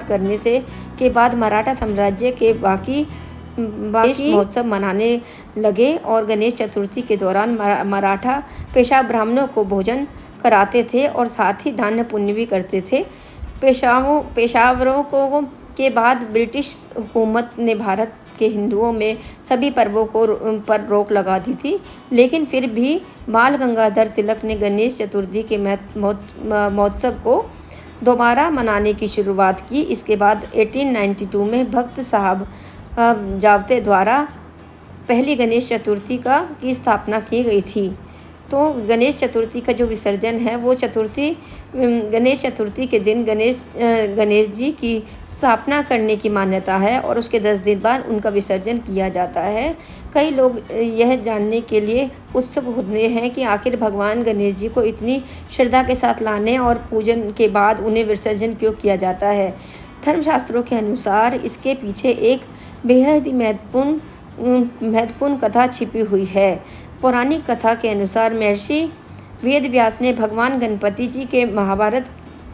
करने से के बाद मराठा साम्राज्य के बाकी महोत्सव मनाने लगे और गणेश चतुर्थी के दौरान मराठा पेशा ब्राह्मणों को भोजन कराते थे और साथ ही दान पुण्य भी करते थे। पेशावरों को के बाद ब्रिटिश हुकूमत ने भारत के हिंदुओं में सभी पर्वों पर रोक लगा दी थी, लेकिन फिर भी बाल गंगाधर तिलक ने गणेश चतुर्थी के महोत्सव को दोबारा मनाने की शुरुआत की। इसके बाद 1892 में भक्त साहब जावते द्वारा पहली गणेश चतुर्थी की स्थापना की गई थी। तो गणेश चतुर्थी का जो विसर्जन है वो गणेश चतुर्थी के दिन गणेश जी की स्थापना करने की मान्यता है और उसके 10 दिन बाद उनका विसर्जन किया जाता है। कई लोग यह जानने के लिए उत्सुक होते हैं कि आखिर भगवान गणेश जी को इतनी श्रद्धा के साथ लाने और पूजन के बाद उन्हें विसर्जन क्यों किया जाता है। धर्मशास्त्रों के अनुसार इसके पीछे एक बेहद ही महत्वपूर्ण कथा छिपी हुई है। पौराणिक कथा के अनुसार महर्षि वेदव्यास ने भगवान गणपति जी के महाभारत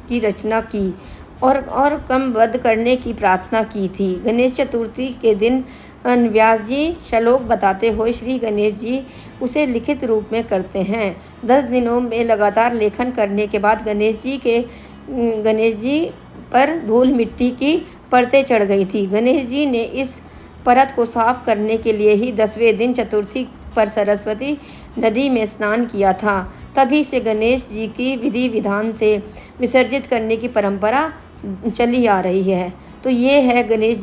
की रचना की और कम वध करने की प्रार्थना की थी। गणेश चतुर्थी के दिन व्यास जी श्लोक बताते हुए श्री गणेश जी उसे लिखित रूप में करते हैं। 10 दिनों में लगातार लेखन करने के बाद गणेश जी पर धूल मिट्टी की परतें चढ़ गई थी। गणेश जी ने इस परत को साफ करने के लिए ही 10वें दिन चतुर्थी पर सरस्वती नदी में स्नान किया था। तभी से गणेश जी की विधि विधान से विसर्जित करने की परंपरा चली आ रही है। तो ये है गणेश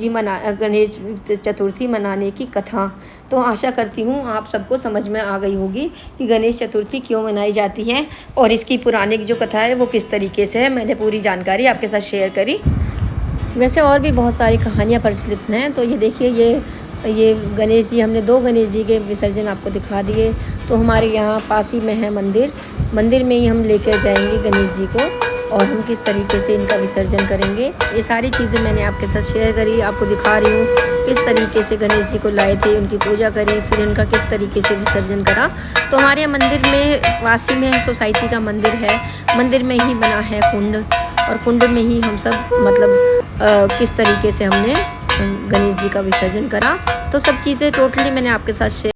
चतुर्थी मनाने की कथा। तो आशा करती हूँ आप सबको समझ में आ गई होगी कि गणेश चतुर्थी क्यों मनाई जाती है और इसकी पौराणिक जो कथा है वो किस तरीके से है। मैंने पूरी जानकारी आपके साथ शेयर करी। वैसे और भी बहुत सारी कहानियाँ प्रचलित हैं। तो ये देखिए ये गणेश जी, हमने 2 गणेश जी के विसर्जन आपको दिखा दिए। तो हमारे यहाँ पास ही में है मंदिर में ही हम लेकर जाएंगे गणेश जी को और हम किस तरीके से इनका विसर्जन करेंगे। ये सारी चीज़ें मैंने आपके साथ शेयर करी, आपको दिखा रही हूँ किस तरीके से गणेश जी को लाए थे, उनकी पूजा करी, फिर इनका किस तरीके से विसर्जन करा। तो हमारे यहाँ मंदिर में वासी में सोसाइटी का मंदिर है, मंदिर में ही बना है कुंड और कुंड में ही हम सब किस तरीके से हमने गणेश जी का विसर्जन करा। तो सब चीज़ें टोटली मैंने आपके साथ शेयर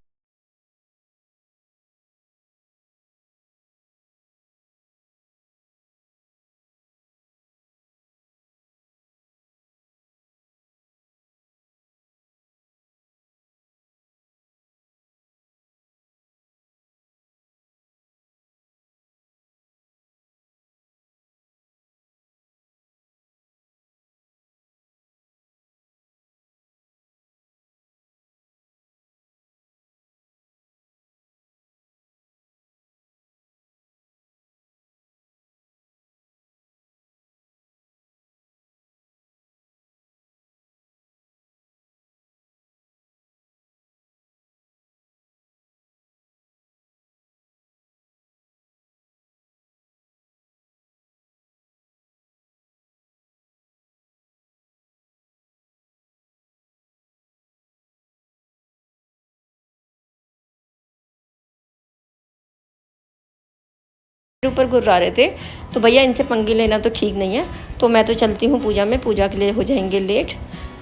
ऊपर गुर्रा रहे थे। तो भैया इनसे पंगे लेना तो ठीक नहीं है। तो मैं तो चलती हूँ पूजा में, पूजा के लिए हो जाएंगे लेट।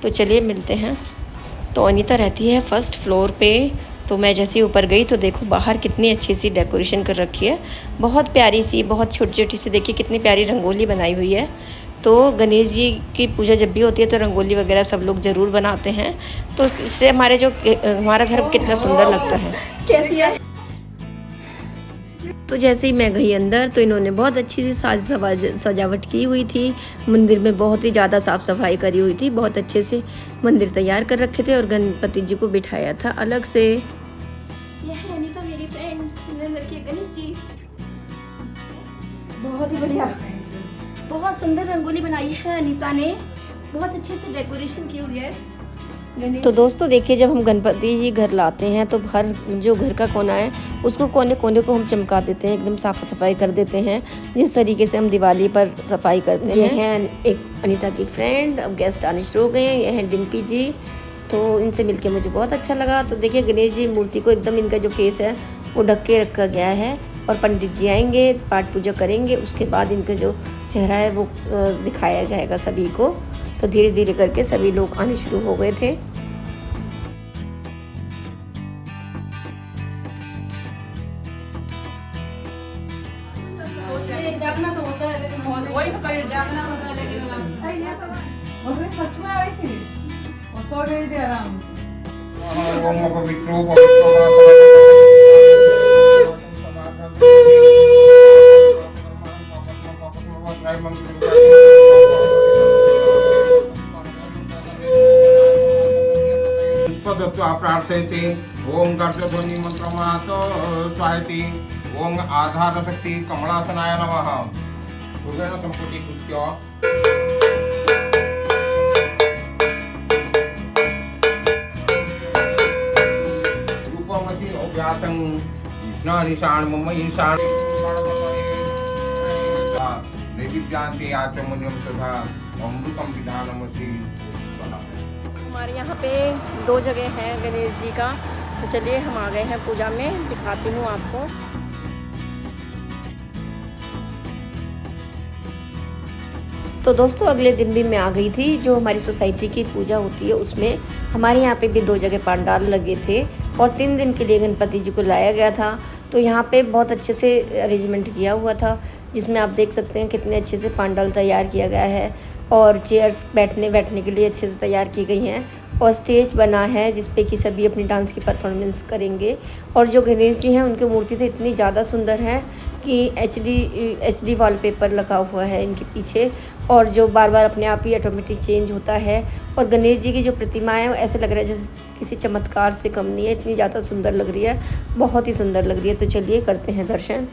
तो चलिए मिलते हैं। तो अनीता रहती है 1st फ्लोर पे। तो मैं जैसे ही ऊपर गई तो देखो बाहर कितनी अच्छी सी डेकोरेशन कर रखी है, बहुत प्यारी सी, बहुत छोटी छोटी सी। देखिए कितनी प्यारी रंगोली बनाई हुई है। तो गणेश जी की पूजा जब भी होती है तो रंगोली वगैरह सब लोग ज़रूर बनाते हैं। तो इससे हमारा घर कितना सुंदर लगता है। कैसी है? तो जैसे ही मैं गई अंदर तो इन्होंने बहुत अच्छी सी सजावट की हुई थी। मंदिर में बहुत ही ज़्यादा साफ़ सफाई करी हुई थी, बहुत अच्छे से मंदिर तैयार कर रखे थे और गणपति जी को बिठाया था अलग से। यह है अनीता मेरी फ्रेंड, गणेश जी बहुत ही बढ़िया, बहुत सुंदर रंगोली बनाई है अनीता ने, बहुत अच्छे से डेकोरेशन की हुई है। तो दोस्तों देखिए, जब हम गणपति जी घर लाते हैं तो हर जो घर का कोना है उसको कोने कोने को हम चमका देते हैं, एकदम साफ़ सफाई कर देते हैं, जिस तरीके से हम दिवाली पर सफाई करते हैं। ये है एक अनीता की फ्रेंड, अब गेस्ट आने शुरू हो गए हैं। ये है डिम्पी जी। तो इनसे मिलके मुझे बहुत अच्छा लगा। तो देखिए गणेश जी मूर्ति को एकदम इनका जो फेस है वो ढक के रखा गया है और पंडित जी आएंगे, पाठ पूजा करेंगे, उसके बाद इनका जो चेहरा है वो दिखाया जाएगा सभी को। तो धीरे धीरे करके सभी लोग आने शुरू हो गए थे। जागना तो होता है लेकिन वही तो कहीं जागना होता है लेकिन ये तो मुझे सच में आई थी और सो गई थी आराम से। ओम पवित्रो पवित्रो प्रार्थयते ओम कर्तध्वनि मंत्रमास स्वाहति ओम आधार शक्ति कमलासनाय नमः रुद्रेण संपुटीकृत्य रूपमसि अव्यातं कृष्णानिशान मम ईशान नैविद्यांते आचमन्यं तथा अमृतं विधानमसि हमारे यहाँ पे 2 जगह हैं गणेश जी का, तो चलिए हम आ गए हैं पूजा में, दिखाती हूँ आपको। तो दोस्तों अगले दिन भी मैं आ गई थी। जो हमारी सोसाइटी की पूजा होती है उसमें हमारे यहाँ पे भी 2 जगह पंडाल लगे थे और 3 दिन के लिए गणपति जी को लाया गया था। तो यहाँ पे बहुत अच्छे से अरेंजमेंट किया हुआ था, जिसमें आप देख सकते हैं कितने अच्छे से पंडाल तैयार किया गया है और चेयर्स बैठने के लिए अच्छे से तैयार की गई हैं और स्टेज बना है जिस पे कि सभी अपनी डांस की परफॉर्मेंस करेंगे। और जो गणेश जी हैं उनकी मूर्ति तो इतनी ज़्यादा सुंदर है कि एचडी वॉलपेपर लगा हुआ है इनके पीछे, और जो बार बार अपने आप ही ऑटोमेटिक चेंज होता है। और गणेश जी की जो प्रतिमा है ऐसे लग रहा है जैसे किसी चमत्कार से कम नहीं है, इतनी ज़्यादा सुंदर लग रही है, बहुत ही सुंदर लग रही है। तो चलिए करते हैं दर्शन।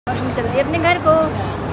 और हम चलते अपने घर को।